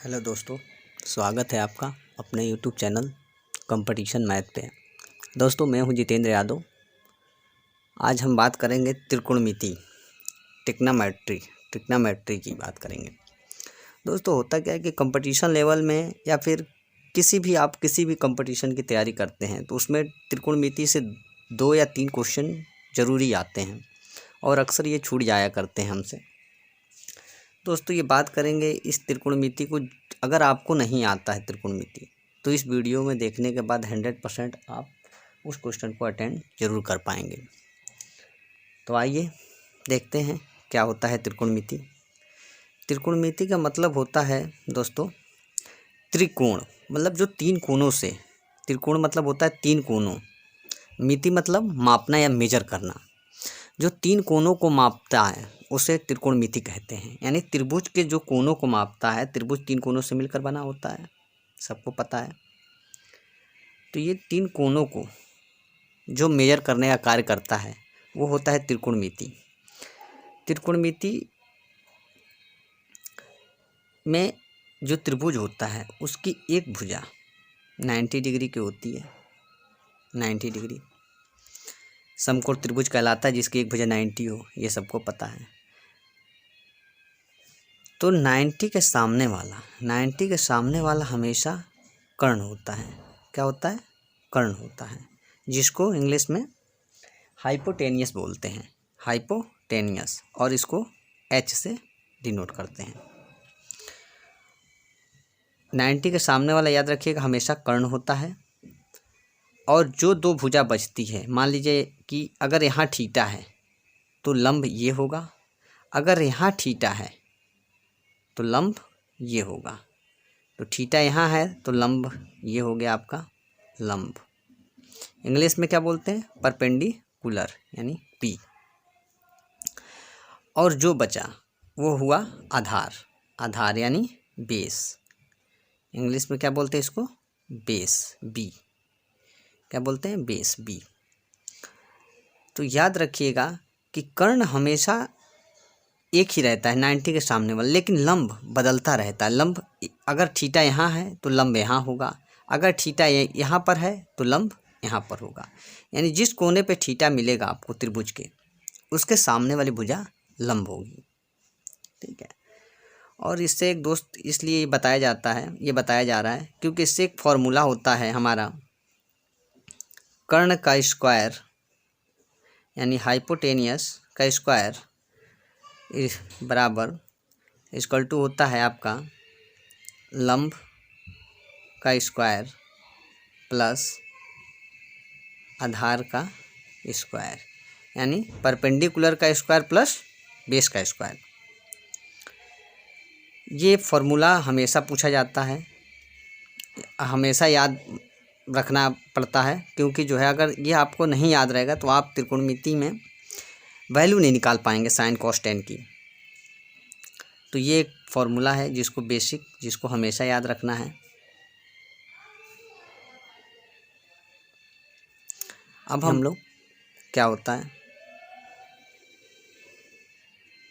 Hello दोस्तों, स्वागत है आपका अपने यूट्यूब चैनल कंपटीशन मैथ पे। दोस्तों, मैं हूं जितेंद्र यादव। आज हम बात करेंगे त्रिकोणमिति, ट्रिग्नोमेट्री की बात करेंगे। दोस्तों, होता क्या है कि कंपटीशन लेवल में या फिर आप किसी भी कंपटीशन की तैयारी करते हैं तो उसमें त्रिकोणमिति से 2 या 3 क्वेश्चन ज़रूरी आते हैं और अक्सर ये छूट जाया करते हैं हमसे। दोस्तों, ये बात करेंगे इस त्रिकोणमिति को। अगर आपको नहीं आता है त्रिकोणमिति तो इस वीडियो में देखने के बाद 100% आप उस क्वेश्चन को अटेंड जरूर कर पाएंगे। तो आइए देखते हैं क्या होता है त्रिकोणमिति। त्रिकोणमिति का मतलब होता है दोस्तों त्रिकोण, मतलब जो 3 कोणों से, त्रिकोण मतलब होता है 3 कोणों, मिति मतलब मापना या मेजर करना। जो 3 कोणों को मापता है उसे त्रिकोणमिति कहते हैं। यानी त्रिभुज के जो कोणों को मापता है, त्रिभुज 3 कोणों से मिलकर बना होता है, सबको पता है। तो ये 3 कोणों को जो मेजर करने का कार्य करता है वो होता है त्रिकोणमिति। त्रिकोणमिति में जो त्रिभुज होता है उसकी एक भुजा 90 डिग्री की होती है। 90 डिग्री समकोण त्रिभुज कहलाता है, जिसकी एक भुजा 90 हो, ये सबको पता है। तो 90 के सामने वाला हमेशा कर्ण होता है। क्या होता है? कर्ण होता है, जिसको इंग्लिश में हाइपोटेनियस बोलते हैं। हाइपोटेनियस, और इसको H से डिनोट करते हैं। 90 के सामने वाला याद रखिएगा हमेशा कर्ण होता है। और जो 2 भुजा बचती है, मान लीजिए कि अगर यहाँ थीटा है तो लंब ये होगा, अगर यहाँ थीटा है तो लंब ये होगा। तो थीटा यहाँ है तो लंब ये हो गया आपका लंब। इंग्लिश में क्या बोलते हैं? परपेंडिकुलर, यानी P। और जो बचा वो हुआ आधार यानी बेस। इंग्लिश में क्या बोलते हैं इसको? Base, B। क्या बोलते हैं? Base, B। तो याद रखिएगा कि कर्ण हमेशा एक ही रहता है 90 के सामने वाला, लेकिन लंब बदलता रहता है। लंब अगर थीटा यहाँ है तो लंब यहाँ होगा, अगर थीटा यहाँ पर है तो लंब यहाँ पर होगा। यानी जिस कोने पे थीटा मिलेगा आपको त्रिभुज के, उसके सामने वाली भुजा लंब होगी। ठीक है। और इससे एक दोस्त इसलिए बताया जा रहा है क्योंकि इससे एक फॉर्मूला होता है हमारा, कर्ण का स्क्वायर यानी हाइपोटेनियस का स्क्वायर बराबर इक्वल टू होता है आपका लंब का स्क्वायर प्लस आधार का स्क्वायर, यानी परपेंडिकुलर का स्क्वायर प्लस बेस का स्क्वायर। ये फॉर्मूला हमेशा पूछा जाता है, हमेशा याद रखना पड़ता है, क्योंकि जो है अगर ये आपको नहीं याद रहेगा तो आप त्रिकोणमिति में वैल्यू नहीं निकाल पाएंगे साइन कॉस टेन की। तो ये एक फॉर्मूला है जिसको हमेशा याद रखना है। अब हम लोग क्या होता है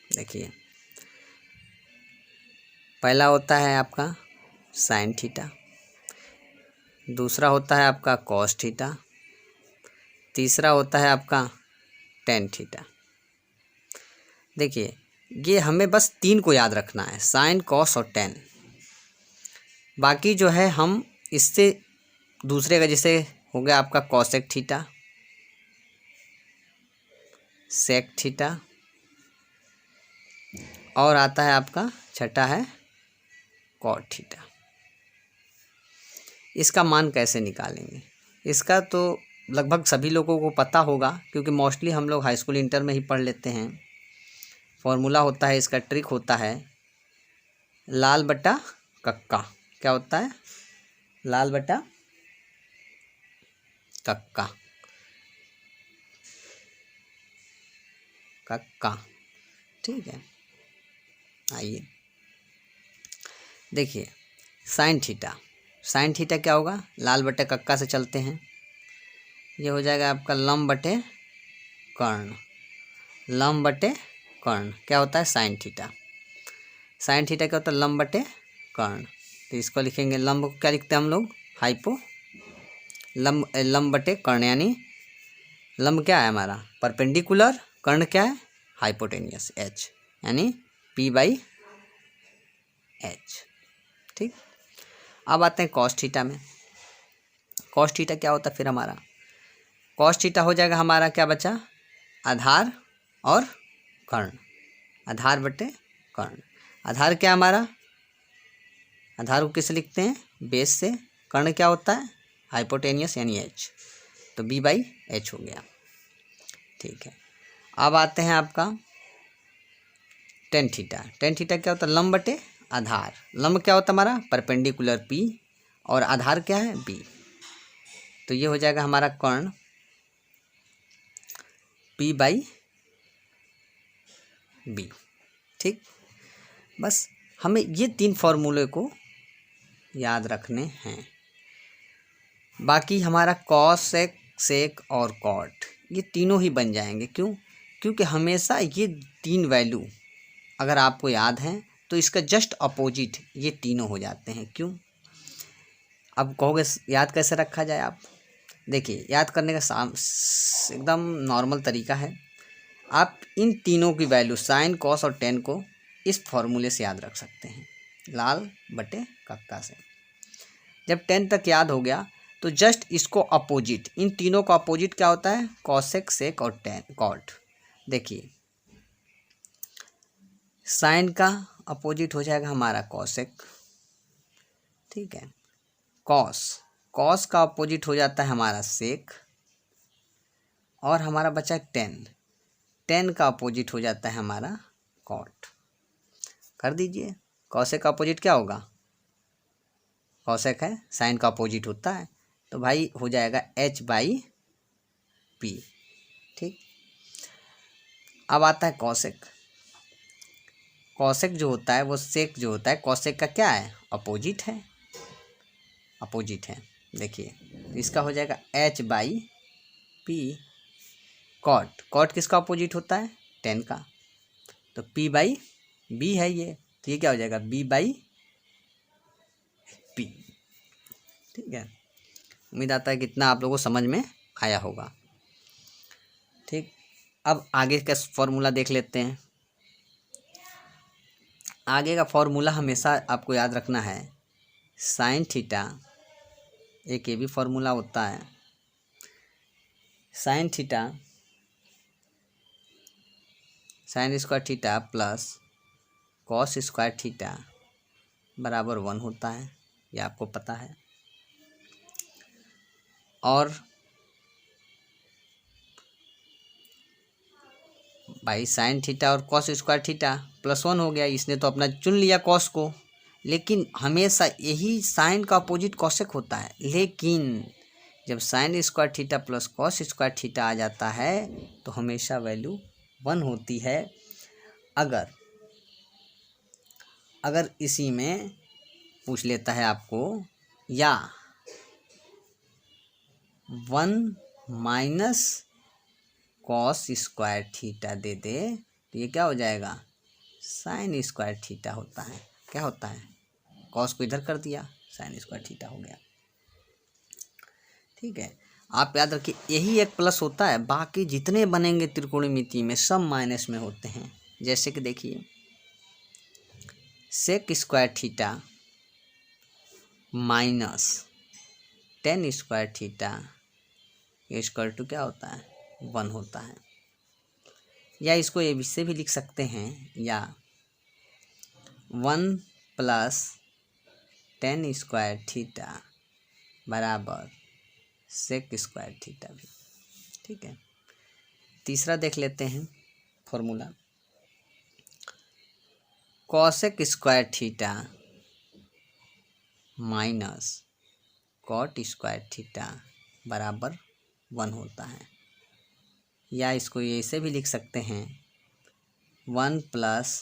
देखिए, पहला होता है आपका साइन थीटा, दूसरा होता है आपका कॉस थीटा, तीसरा होता है आपका टेन थीटा। देखिए, ये हमें बस 3 को याद रखना है, साइन कॉस और टेन। बाकी जो है हम इससे दूसरे का, जैसे हो गया आपका कॉसेक थीटा, सेक थीटा, और आता है आपका छठा है कॉट थीटा। इसका मान कैसे निकालेंगे? इसका तो लगभग सभी लोगों को पता होगा, क्योंकि मोस्टली हम लोग हाई स्कूल इंटर में ही पढ़ लेते हैं। फॉर्मूला होता है इसका, ट्रिक होता है लाल बटा कक्का। क्या होता है? लाल बटा कक्का। ठीक है। आइए देखिए, साइन थीटा क्या होगा? लाल बटे कक्का से चलते हैं, ये हो जाएगा आपका लंब बटे कर्ण। लंब बटे कर्ण क्या होता है? साइन थीटा क्या होता है? लंब बटे कर्ण। तो इसको लिखेंगे लंब को क्या लिखते हैं हम लोग, हाइपो लंब बटे कर्ण, यानी लंब क्या है हमारा परपेंडिकुलर, कर्ण क्या है हाइपोटेनियस एच, यानी P बाई एच। ठीक, अब आते हैं कॉस थीटा में। कॉस थीटा क्या होता है फिर हमारा, कॉस थीटा हो जाएगा हमारा क्या बचा, आधार और कर्ण, आधार बटे कर्ण। आधार क्या हमारा, आधार को किसे लिखते हैं बेस से, कर्ण क्या होता है हाइपोटेनियस यानी एच, तो B बाई एच हो गया। ठीक है, अब आते हैं आपका टेन थीटा। टेन थीटा क्या होता है लंब बटे आधार, लंब क्या होता है हमारा परपेंडिकुलर P और आधार क्या है B, तो ये हो जाएगा हमारा कर्ण P बाई B। ठीक, बस हमें ये 3 फॉर्मूले को याद रखने हैं। बाकी हमारा कॉस सेक सेक और कॉट ये तीनों ही बन जाएंगे, क्यों, क्योंकि हमेशा ये 3 वैल्यू अगर आपको याद हैं तो इसका जस्ट अपोजिट ये तीनों हो जाते हैं। क्यों, अब कहोगे याद कैसे रखा जाए, आप देखिए याद करने का एकदम नॉर्मल तरीका है, आप इन तीनों की वैल्यू साइन कॉस और टेन को इस फॉर्मूले से याद रख सकते हैं, लाल बटे कक्का से। जब 10 तक याद हो गया तो जस्ट इसको अपोजिट, इन तीनों का अपोजिट क्या होता है कॉसेक सेक और टेन कॉट। देखिए साइन का अपोजिट हो जाएगा हमारा कॉसेक, ठीक है, कॉस, कॉस का अपोजिट हो जाता है हमारा सेक, और हमारा बचा टेन, टेन का अपोजिट हो जाता है हमारा कॉट। कर दीजिए, कॉसेक का अपोजिट क्या होगा, कॉसेक है साइन का अपोजिट होता है, तो भाई हो जाएगा H बाई P। ठीक, अब आता है कॉसेक। कॉसेक जो होता है वो सेक जो होता है कॉसेक का क्या है अपोजिट है, अपोजिट है। देखिए इसका हो जाएगा H by P। Cot, cot किसका अपोजिट होता है टेन का, तो P बाई B है ये, तो ये क्या हो जाएगा B बाई P। ठीक है, उम्मीद आता है कितना आप लोगों को समझ में आया होगा। ठीक, अब आगे का फॉर्मूला देख लेते हैं। आगे का फॉर्मूला हमेशा आपको याद रखना है साइन थीटा, एक ये भी फॉर्मूला होता है sine theta, sign square theta plus cos square theta बराबर 1 होता है, ये आपको पता है। और भाई साइन थीटा और कॉस स्क्वायर थीटा प्लस 1 हो गया, इसने तो अपना चुन लिया कॉस को, लेकिन हमेशा यही साइन का अपोजिट कॉसेक होता है। लेकिन जब sine square theta plus cos square theta आ जाता है तो हमेशा वैल्यू 1 होती है। अगर इसी में पूछ लेता है आपको या 1 माइनस कॉस स्क्वायर थीटा दे दे तो ये क्या हो जाएगा साइन स्क्वायर थीटा होता है। क्या होता है, कॉस को इधर कर दिया साइन स्क्वायर थीटा हो गया। ठीक है, आप याद रखिए यही एक प्लस होता है, बाकी जितने बनेंगे त्रिकोणमिति में सब माइनस में होते हैं। जैसे कि देखिए sec square theta minus tan square theta equal to क्या होता है 1 होता है। या इसको ये से भी लिख सकते हैं, या 1 प्लस टेन स्क्वायर थीटा बराबर सेक स्क्वायर थीटा भी। ठीक है, तीसरा देख लेते हैं formula, cosec square theta minus cot square theta बराबर 1 होता है। या इसको ये ऐसे भी लिख सकते हैं 1 प्लस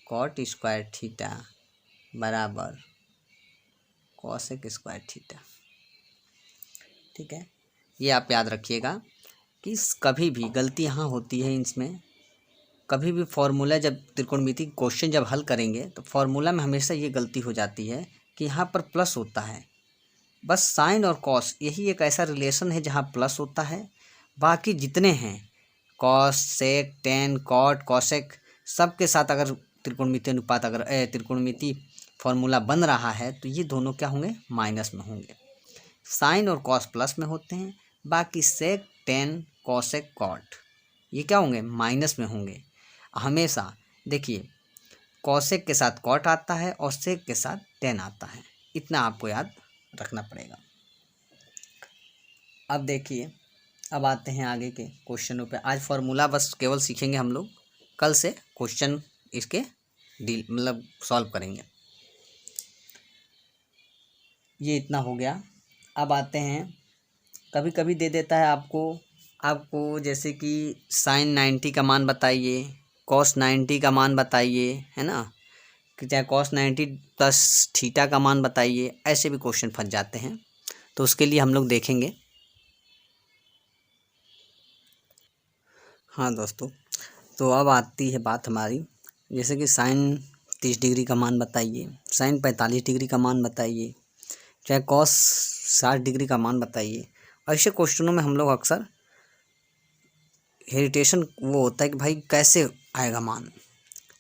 कॉट स्क्वायर थीटा बराबर कॉसेक स्क्वायर थीटा। ठीक है, ये आप याद रखिएगा कि कभी भी गलती यहाँ होती है इसमें, कभी भी फॉर्मूला जब त्रिकोणमिति क्वेश्चन जब हल करेंगे तो फॉर्मूला में हमेशा ये गलती हो जाती है कि यहाँ पर प्लस होता है। बस साइन और कॉस यही एक ऐसा रिलेशन है जहाँ प्लस होता है, बाकी जितने हैं कॉस, सेक, टेन, कॉट, कॉसेक सब के साथ अगर त्रिकोणमिति अनुपात अगर त्रिकोणमिति फॉर्मूला बन रहा है तो ये दोनों क्या होंगे, माइनस में होंगे। साइन और कॉस प्लस में होते हैं, बाकी सेक, टेन, कॉसेक, कॉट ये क्या होंगे, माइनस में होंगे। हमेशा देखिए कॉसेक के साथ कॉट आता है और सेक के साथ टेन आता है, इतना आपको याद रखना पड़ेगा। अब देखिए, अब आते हैं आगे के क्वेश्चनों पे। आज फॉर्मूला बस केवल सीखेंगे हम लोग, कल से क्वेश्चन इसके डील मतलब सॉल्व करेंगे। ये इतना हो गया। अब आते हैं, कभी कभी दे देता है आपको जैसे कि साइन 90 का मान बताइए, कॉस 90 का मान बताइए, है ना, कि चाहे कॉस 90 प्लस थीटा का मान बताइए, ऐसे भी क्वेश्चन फंस जाते हैं। तो उसके लिए हम लोग देखेंगे। हाँ दोस्तों, तो अब आती है बात हमारी, जैसे कि साइन 30 डिग्री का मान बताइए, साइन 45 डिग्री का मान बताइए, चाहे कॉस 60 डिग्री का मान बताइए। ऐसे क्वेश्चनों में हम लोग अक्सर हेरिटेशन वो होता है कि भाई कैसे आएगा मान।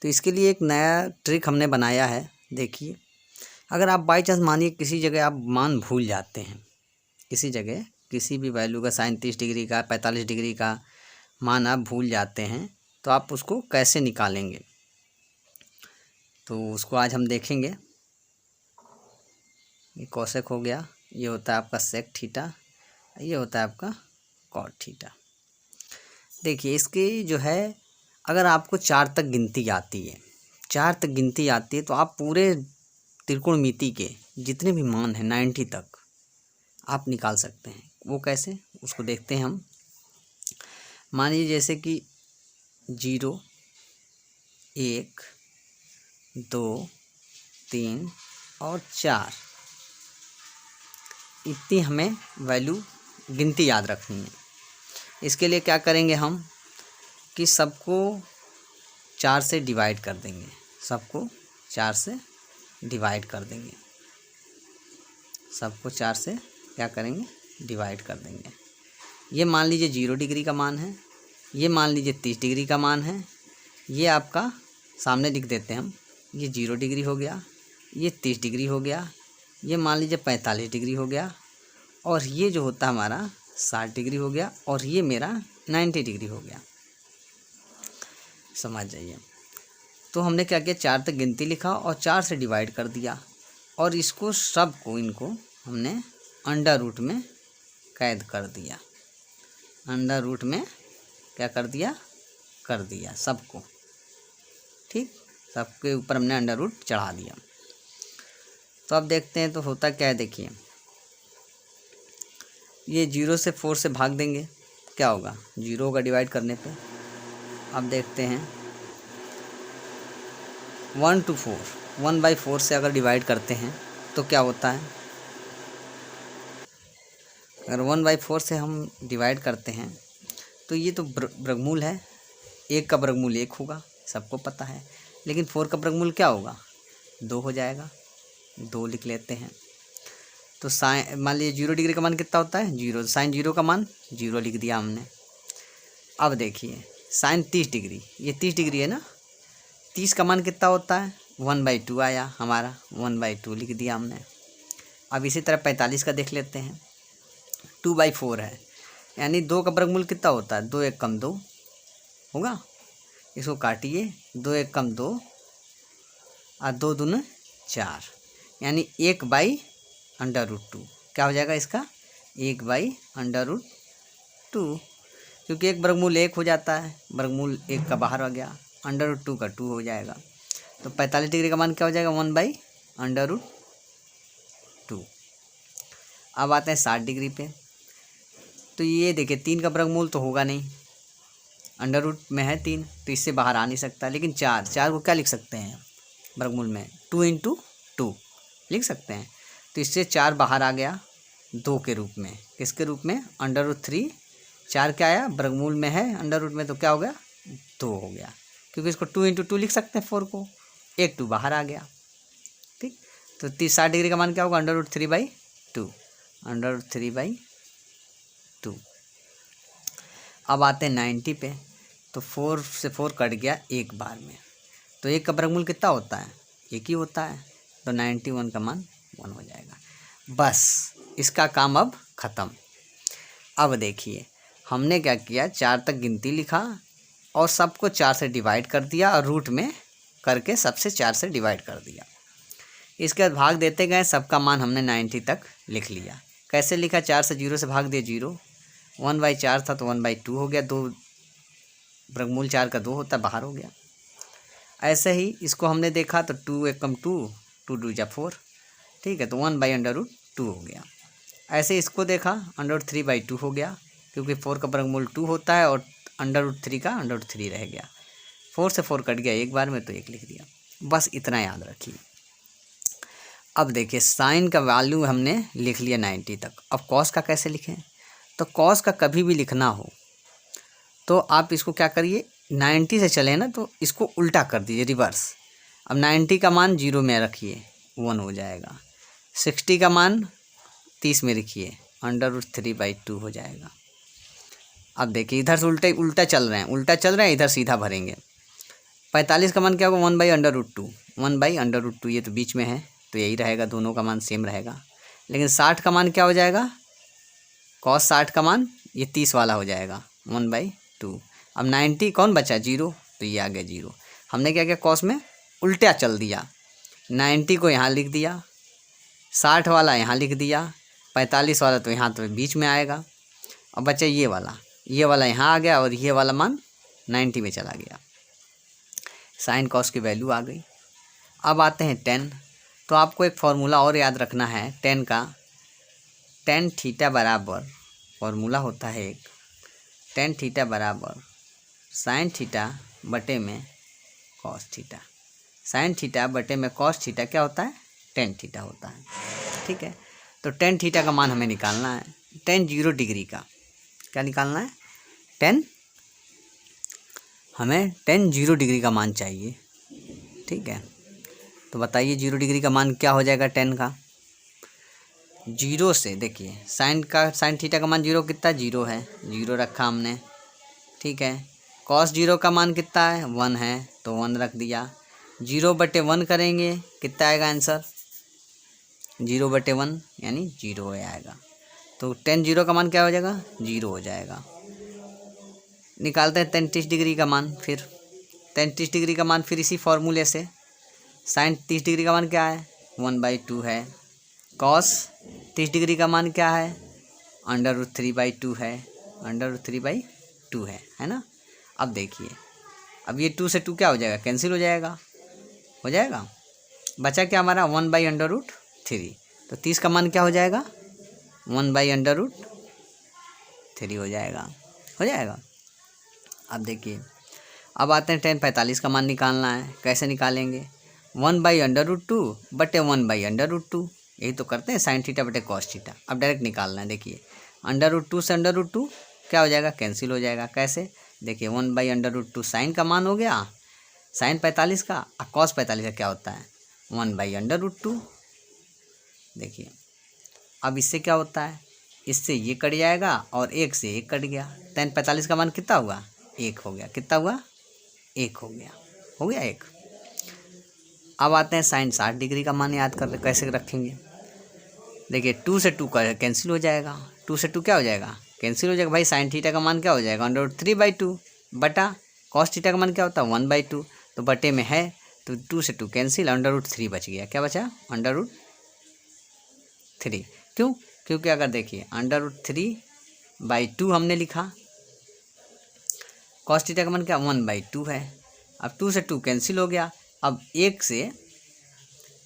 तो इसके लिए एक नया ट्रिक हमने बनाया है। देखिए, अगर आप बाई चांस मानिए किसी जगह आप मान भूल जाते हैं, किसी जगह किसी भी वैल्यू का साइन 30 डिग्री का 45 डिग्री का मान आप भूल जाते हैं, तो आप उसको कैसे निकालेंगे, तो उसको आज हम देखेंगे। ये कॉसेक हो गया, ये होता है आपका सेक थीटा, ये होता है आपका कॉट थीटा। देखिए इसकी जो है, अगर आपको 4 तक गिनती आती है, 4 तक गिनती आती है तो आप पूरे त्रिकोणमिति के जितने भी मान हैं 90 तक आप निकाल सकते हैं। वो कैसे, उसको देखते हैं हम। मान लीजिए जैसे कि 0, 1, 2, 3 और 4, इतनी हमें वैल्यू गिनती याद रखनी है। इसके लिए क्या करेंगे हम कि सबको 4 से डिवाइड कर देंगे, सबको 4 से डिवाइड कर देंगे, सबको 4 से क्या करेंगे, डिवाइड कर देंगे। ये मान लीजिए 0 डिग्री का मान है, ये मान लीजिए 30 डिग्री का मान है, ये आपका सामने लिख देते हैं हम, ये 0 डिग्री हो गया, ये 30 डिग्री हो गया, ये मान लीजिए 45 डिग्री हो गया, और ये जो होता है हमारा 60 डिग्री हो गया, और ये मेरा 90 डिग्री हो गया। समझ जाइए। तो हमने क्या किया, 4 तक गिनती लिखा और 4 से डिवाइड कर दिया, और इसको सबको इनको हमने अंडर रूट में कैद कर दिया, अंडर रूट में क्या कर दिया सबको, ठीक, सबके ऊपर हमने अंडर रूट चढ़ा दिया। तो अब देखते हैं तो होता क्या है। देखिए ये 0 से 4 से भाग देंगे, क्या होगा, 0 होगा डिवाइड करने पे। अब देखते हैं 1 to 4, 1/4 से अगर डिवाइड करते हैं तो क्या होता है, अगर 1/4 से हम डिवाइड करते हैं तो ये तो वर्गमूल है, 1 का वर्गमूल 1 होगा, सबको पता है, लेकिन 4 का वर्गमूल क्या होगा, 2 हो जाएगा, 2 लिख लेते हैं। तो साइन मान लीजिए 0 डिग्री का मान कितना होता है, 0, साइन 0 का मान 0 लिख दिया हमने। अब देखिए साइन 30 डिग्री, ये 30 डिग्री है ना, 30 का मान कितना होता है, 1/2 आया हमारा, 1/2 लिख दिया हमने। अब इसी तरह 45 का देख लेते हैं, 2/4 है, यानी 2 का वर्गमूल कितना होता है, 2 1 कम 2 होगा, इसको काटिए, 2 1 कम 2 और 2 दूनी 4, यानी 1/√2 क्या हो जाएगा इसका, 1/√2, क्योंकि एक वर्गमूल 1 हो जाता है, वर्गमूल 1 का बाहर आ गया, √2 का 2 हो जाएगा। तो 45 डिग्री का मान क्या हो जाएगा, 1/√2। अब आते हैं 60 डिग्री पे, तो ये देखिए 3 का वर्गमूल तो होगा नहीं, अंडर रूट में है 3, तो इससे बाहर आ नहीं सकता, लेकिन 4 को क्या लिख सकते हैं वर्गमूल में, 2 × 2 लिख सकते हैं। तो इससे 4 बाहर आ गया 2 के रूप में, किसके रूप में, √3, 4 क्या आया वर्गमूल में है अंडर रूट में, तो क्या हो गया, 2 हो गया, क्योंकि इसको 2 × 2 लिख सकते हैं 4 को, 1 2 बाहर आ गया, ठीक। तो 60 डिग्री का मान क्या होगा, √3/2, √3/2। अब आते हैं 90 पे, तो 4 से 4 कट गया एक बार में, तो एक का वर्गमूल कितना होता है, एक ही होता है, तो 91 का मान 1 हो जाएगा। बस इसका काम अब ख़त्म। अब देखिए हमने क्या किया, 4 तक गिनती लिखा और सबको 4 से डिवाइड कर दिया और रूट में करके सबसे 4 से डिवाइड कर दिया। इसके बाद भाग देते गए, सबका मान हमने 90 तक लिख लिया। कैसे लिखा, 4 से 0 से भाग दिया 0, 1/4 था तो 1/2 हो गया, 2 वर्गमूल 4 का 2 होता है, बाहर हो गया। ऐसे ही इसको हमने देखा तो 2 एकम 2, 2 2 जा 4, ठीक है, तो 1/√2 हो गया। ऐसे इसको देखा, √3/2 हो गया, क्योंकि 4 का वर्गमूल 2 होता है और √3 का √3 रह गया। 4 से 4 कट गया एक बार में, तो 1 लिख दिया। बस इतना याद रखिए। अब देखिए साइन का वैल्यू हमने लिख लिया 90 तक। अब कॉस का कैसे लिखें, तो कॉस का कभी भी लिखना हो तो आप इसको क्या करिए, 90 से चले ना तो इसको उल्टा कर दीजिए, रिवर्स। अब 90 का मान 0 में रखिए, 1 हो जाएगा। 60 का मान 30 में रखिए, √3/2 हो जाएगा। अब देखिए इधर से उल्टा चल रहे हैं, इधर सीधा भरेंगे। 45 का मान क्या होगा, 1/√2, 1/√2, ये तो बीच में है तो यही रहेगा, दोनों का मान सेम रहेगा। लेकिन 60 का मान क्या हो जाएगा, कॉस 60 का मान ये 30 वाला हो जाएगा, 1/2। अब 90 कौन बचा, 0, तो ये आ गया 0। हमने क्या किया, कॉस में उल्टा चल दिया, 90 को यहाँ लिख दिया, 60 वाला यहाँ लिख दिया, 45 वाला तो यहाँ तो बीच में आएगा। अब बचा ये वाला यहाँ आ गया और ये वाला मान 90 में चला गया। साइन कॉस की वैल्यू आ गई। अब आते हैं 10, तो आपको एक फार्मूला और याद रखना है 10 का। tan थीटा बराबर, फार्मूला होता है एक, tan थीटा बराबर साइन थीटा बटे में कॉस थीटा। साइन थीटा बटे में कॉस थीटा क्या होता है, tan थीटा होता है, ठीक है। तो tan थीटा का मान हमें निकालना है, tan 0 डिग्री का क्या निकालना है, हमें tan 0 डिग्री का मान चाहिए, ठीक है। तो बताइए 0 डिग्री का मान क्या हो जाएगा, tan का 0 से, देखिए साइन थीटा का मान 0 कितना, 0 है, 0 रखा हमने, ठीक है। कॉस 0 का मान कितना है, 1 है, तो 1 रख दिया। 0/1 करेंगे कितना आएगा आंसर, 0/1 यानी 0 आएगा। तो tan 0 का मान क्या हो जाएगा, 0 हो जाएगा। निकालते हैं 33 डिग्री का मान, फिर 33 डिग्री का मान फिर इसी फॉर्मूले से, साइन 30 डिग्री का मान क्या है, 1/2 है। कॉस 30 डिग्री का मान क्या है, √3/2 है, √3/2 है ना। अब देखिए, अब ये 2 से 2 क्या हो जाएगा, कैंसिल हो जाएगा, बचा क्या हमारा 1/√3। तो 30 का मान क्या हो जाएगा, 1/√3 हो जाएगा। अब देखिए, अब आते हैं tan 45 का मान निकालना है। कैसे निकालेंगे, 1/√2 बटे 1/√2, यही तो करते हैं, साइन थीटा बटे कॉस थीटा। अब डायरेक्ट निकालना है, देखिए √2 से √2 क्या हो जाएगा, कैंसिल हो जाएगा। कैसे, देखिए 1/√2 साइन का मान हो गया, साइन 45 का, और कॉस 45 का क्या होता है, 1/√2। देखिए अब इससे क्या होता है, इससे ये कट जाएगा और 1 से 1 कट गया। tan 45 का मान कितना हुआ, 1 हो गया। कितना हुआ, 1 हो गया 1। अब आते हैं साइन 60 डिग्री का मान याद कर कैसे रखेंगे। देखिए 2 से 2 का कैंसिल हो जाएगा, 2 से 2 क्या हो जाएगा, कैंसिल हो जाएगा भाई। साइन थीटा का मान क्या हो जाएगा, √3/2 बटा कॉस थीटा का मान क्या होता है, 1/2, तो बटे में है तो 2 से 2 कैंसिल, √3 बच गया। क्या बचा, √3। क्योंकि अगर देखिए √3/2 हमने लिखा, कॉस थीटा का मान क्या, 1/2 है। अब 2 से 2 कैंसिल हो गया, अब 1 से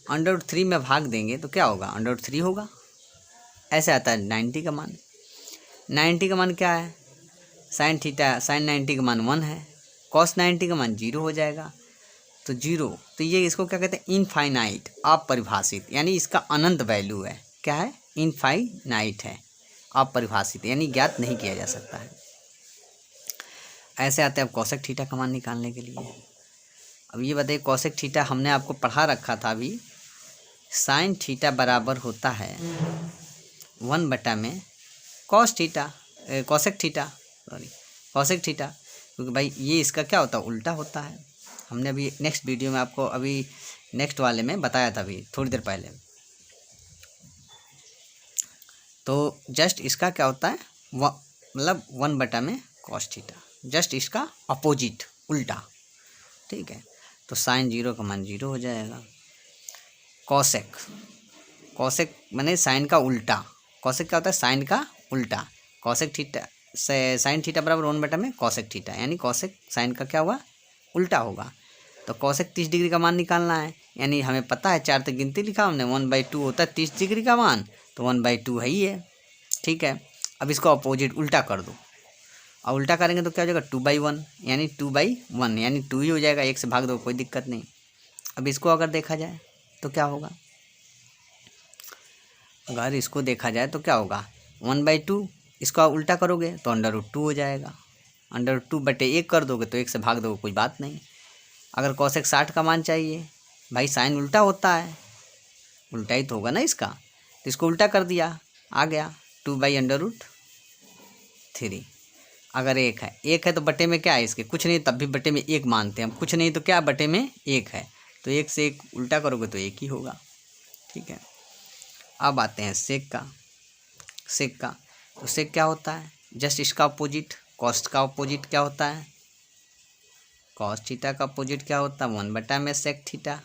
√3 में भाग देंगे तो क्या होगा, √3 होगा। ऐसे आता है 90 का मान। 90 का मान क्या है, साइन 90 का मान 1 है, कॉस 90 का मान 0 हो जाएगा। तो 0, तो ये इसको क्या कहते हैं, इनफाइनाइट, अपरिभाषित, यानी इसका अनंत वैल्यू है। क्या है, इनफाइनाइट है, अपरिभाषित, यानी ज्ञात नहीं किया जा सकता है। ऐसे आते हैं अब कोसेक थीटा का मान निकालने के लिए। अब ये बताइए, कोसेक थीटा हमने आपको पढ़ा रखा था अभी साइन थीटा बराबर होता है 1 बटा में cos theta, cosec theta, sorry cosec theta, क्योंकि भाई ये इसका क्या होता है, उल्टा होता है। हमने अभी नेक्स्ट वीडियो में आपको अभी नेक्स्ट वाले में बताया था अभी थोड़ी देर पहले। तो जस्ट इसका क्या होता है, मतलब 1 बटा में कॉस थीटा, जस्ट इसका अपोजिट, उल्टा। ठीक है, तो साइन 0 का मान 0 हो जाएगा। कॉसेक, कॉसेक माने साइन का उल्टा। कॉसेक क्या होता है, साइन का उल्टा। कॉसेक थीटा से साइन थीटा बराबर 1 बटा में कॉसेक थीटा, यानी कॉसेक साइन का क्या हुआ, उल्टा होगा। तो कॉसेक 30 डिग्री का मान निकालना है, यानी हमें पता है 4 तक गिनती लिखा हमने, 1/2 होता है 30 डिग्री का मान, तो 1/2 है ही है। ठीक है, अब इसको अपोजिट उल्टा कर दो, और उल्टा करेंगे तो क्या हो जाएगा, 2/1, यानी 2/1, यानी 2 ही हो जाएगा, 1 से भाग दो कोई दिक्कत नहीं। अब इसको अगर देखा जाए तो क्या होगा, अगर इसको देखा जाए तो क्या होगा, 1/2, इसको उल्टा करोगे तो √2 हो जाएगा। √2/1 कर दोगे तो 1 से भाग दोगे कोई बात नहीं। अगर कॉसेक 60 का मान चाहिए, भाई साइन उल्टा होता है, उल्टा ही तो होगा ना इसका, तो इसको उल्टा कर दिया, आ गया 2/√3। अगर 1 है तो बटे में क्या है इसके, कुछ नहीं, तब भी बटे में 1 मानते हैं हम, कुछ नहीं तो क्या बटे में 1 है, तो 1 से 1 उल्टा करोगे तो 1 ही होगा। ठीक है, अब आते हैं सेक का। सेक का, तो सेक क्या होता है, जस्ट इसका अपोजिट। कॉस्ट का अपोजिट क्या होता है, कॉस थीटा का अपोजिट क्या होता है, 1 बटा में सेक थीटा,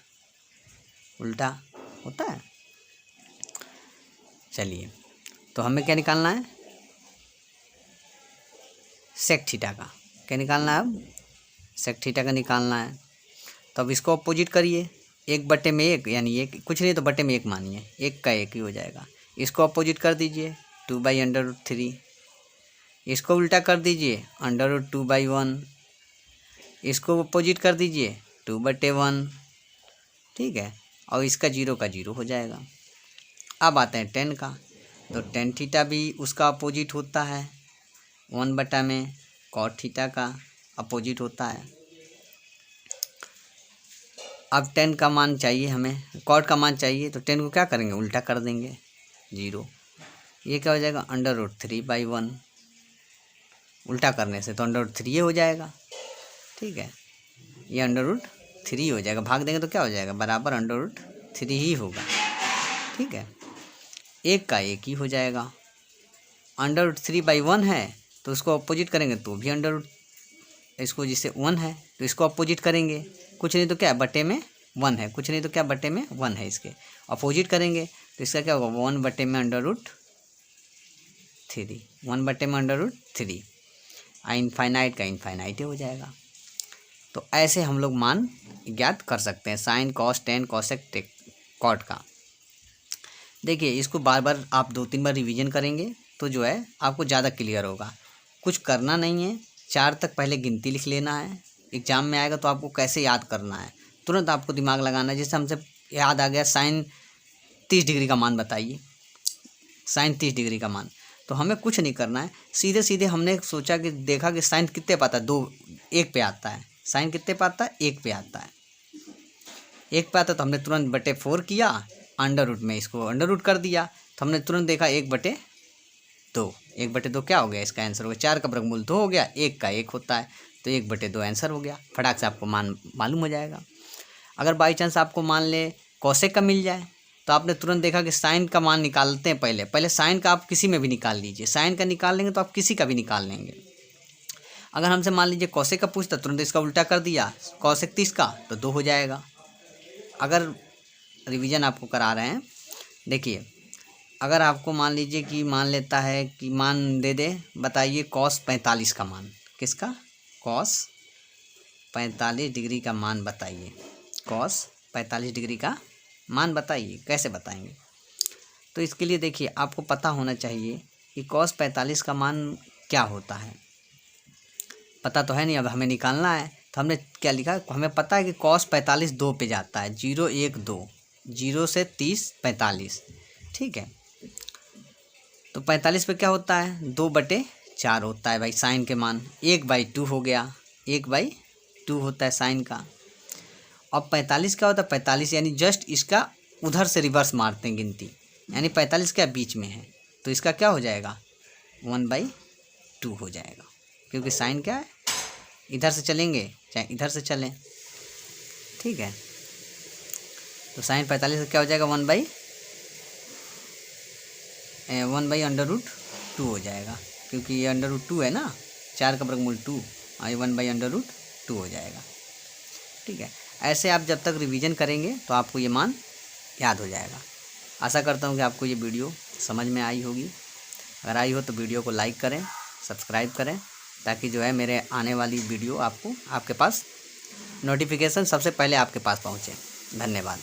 उल्टा होता है। चलिए, तो हमें क्या निकालना है, सेक थीटा का। क्या निकालना है, अब सेक थीटा का निकालना है। तो अब इसको अपोजिट करिए, 1 बटे में 1, यानी 1, कुछ नहीं तो बटे में 1 मानिए, 1 का 1 ही हो जाएगा। इसको अपोजिट कर दीजिए, 2/√3। इसको उल्टा कर दीजिए, √2/1। इसको अपोजिट कर दीजिए, 2/1। ठीक है, और इसका 0 का 0 हो जाएगा। अब आते हैं टेन का। तो टेन थीटा भी उसका अपोजिट होता है, 1 बटा में कॉट थीटा का अपोजिट होता है। अब टेन का मान चाहिए हमें, कॉट का मान चाहिए, तो टेन को क्या करेंगे, उल्टा कर देंगे, 0। ये क्या हो जाएगा, √3/1। उल्टा करने से तो √3 हो जाएगा। ठीक है, ये √3 हो जाएगा, भाग देंगे तो क्या हो जाएगा, बराबर √3 ही होगा। ठीक है, 1 का 1 ही हो जाएगा। √3/1 है तो उसको अपोजिट करेंगे तो भी इसको जिससे 1 है तो इसको अपोजिट करेंगे, कुछ नहीं तो क्या बटे में 1 है, कुछ नहीं तो क्या बटे में 1 है, इसके अपोजिट करेंगे तो इसका क्या होगा, 1 बटे में √3, 1 बटे में √3, इनफाइनाइट का इनफाइनाइट ही हो जाएगा। तो ऐसे हम लोग मान ज्ञात कर सकते हैं sine, cos, tan, cosec, cot का। देखिए, इसको बार बार आप 2-3 बार रिवीजन करेंगे तो जो है आपको ज़्यादा क्लियर होगा। कुछ करना नहीं है, 4 तक पहले गिनती लिख लेना है, एग्जाम में आएगा तो आपको कैसे याद करना है, तुरंत आपको दिमाग लगाना है। जैसे हमसे याद आ गया साइन 30 डिग्री का मान बताइए, साइन 30 डिग्री का मान, तो हमें कुछ नहीं करना है, सीधे सीधे हमने सोचा कि देखा कि साइन कितने पे आता है, 1 पे आता है, साइन कितने पे आता है, 1 पे आता है, 1 पे आता है, तो हमने तुरंत बटे 4 किया, अंडर में इसको अंडर रूट कर दिया, तो हमने तुरंत देखा 1/2, 1/2 क्या हो गया, इसका आंसर हो गया, 4 का वर्गमूल 2 हो गया, 1 का 1 होता है, तो 1/2 आंसर हो गया, फटाक से आपको मान मालूम हो जाएगा। अगर बाई चांस आपको मान ले कॉसेक का मिल जाए तो आपने तुरंत देखा कि साइन का मान निकालते हैं, पहले साइन का आप किसी में भी निकाल लीजिए, साइन का निकाल लेंगे तो आप किसी का भी निकाल लेंगे। अगर हमसे मान लीजिए कॉसेक का पूछता, तुरंत इसका उल्टा कर दिया, कॉसेक 30 का तो 2 हो जाएगा। अगर रिवीजन आपको करा रहे हैं, देखिए, अगर आपको मान लीजिए कि मान लेता है कि मान दे दे, बताइए कॉस 45 का मान, किसका, कॉस 45 डिग्री का मान बताइए, कॉस 45 डिग्री का मान बताइए, कैसे बताएंगे। तो इसके लिए देखिए, आपको पता होना चाहिए कि कॉस 45 का मान क्या होता है, पता तो है नहीं, अब हमें निकालना है। तो हमने क्या लिखा, हमें पता है कि कॉस 45 2 पे जाता है, 0 1 2, 0 से 30 45। ठीक है, तो 45 पे क्या होता है, 2/4 होता है भाई साइन के मान, 1/2 हो गया, 1/2 होता है साइन का। अब 45 क्या होता है, 45 यानी जस्ट इसका उधर से रिवर्स मारते हैं गिनती, यानी 45 के बीच में है, तो इसका क्या हो जाएगा 1/2 हो जाएगा, क्योंकि साइन क्या है, इधर से चलेंगे चाहे इधर से चलें, ठीक है। तो साइन 45 का क्या हो जाएगा 1/√2 हो जाएगा, क्योंकि ये √2 है ना, 4 का वर्गमूल 2, और ये 1/√2 हो जाएगा, ठीक है। ऐसे आप जब तक रिवीजन करेंगे तो आपको ये मान याद हो जाएगा। आशा करता हूँ कि आपको ये वीडियो समझ में आई होगी। अगर आई हो तो वीडियो को लाइक करें, सब्सक्राइब करें, ताकि जो है मेरे आने वाली वीडियो आपको आपके पास नोटिफिकेशन सबसे पहले आपके पास पहुँचे। धन्यवाद।